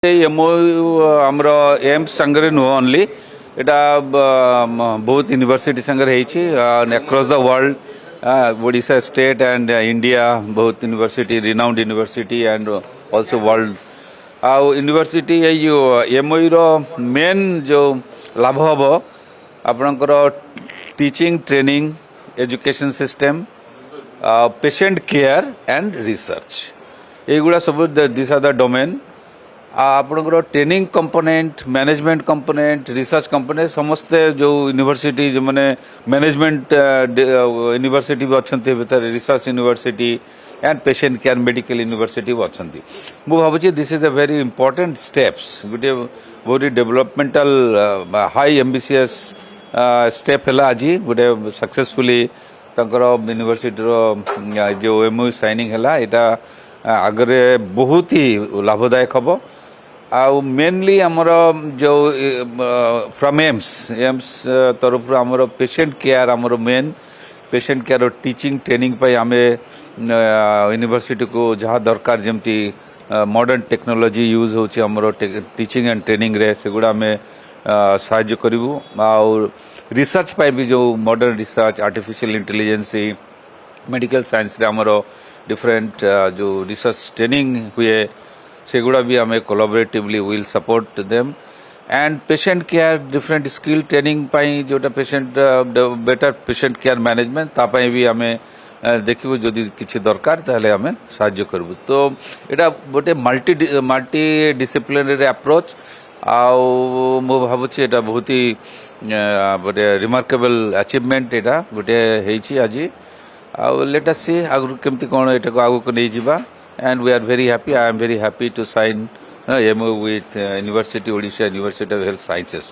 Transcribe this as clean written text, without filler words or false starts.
MOU आमर AIIMS संगे नुह ओनली एटा बहुत यूनिवर्सिटी संगे across the world Odisha state and India बहुत university renowned university and also world आउ यूनिवर्सिटी एमओयू रो मेन जो लाभ हम आपणकर teaching training education system patient care and research एगुड़ा सब दिस आर द डोमेन आपणकर training component management component research component समस्ते जो यूनिवर्सिटी जो मैंने मैनेजमेंट यूनिवर्सिटी भी अच्छा भीतर research university and patient care medical university भी अच्छा मुझे भावी this is a very important steps गोटे बहुत डेवलपमेंटल हाई एम्बिशियस स्टेप है आज गोटे सक्सेसफुली यूनिवर्सिटी जो एमओयू साइनिंग है यहाँ आगरे बहुत ही लाभदायक हम आउ मेनली आमर जो फ्रॉम एम्स तरफ आमर पेशेंट केयर आमर main patient care teaching training पे आम यूनिवर्सिटी को जहाँ दरकार जमती मॉडर्न टेक्नोलॉजी यूज होची आमर टीचिंग एंड ट्रेनिंग रे सेगुड़ा आम साहाय्य करूँ आउ रिसर्च पे भी जो modern research artificial intelligence medical science रे आमर डिफरेंट जो रिसर्च ट्रेनिंग हुए सेगुड़ा भी आम collaboratively will support them and patient care different skill training पाई जोटा patient better patient care management तापाई भी आम देखू जदि किसी दरकार ताहले आम साहाय्य करूँ तो यहाँ गोटे मल्टी डिसिप्लिनरी अप्रोच आउ मु भावुची एटा बहुत ही गोटे रिमार्केबल अचीवमेंट यहाँ गोटे होती आज लेट अस सी आगु केमती कौन एटा को आगु को नहीं जीवा and we are very happy. I am very happy to sign MOU with University Odisha University of Health Sciences.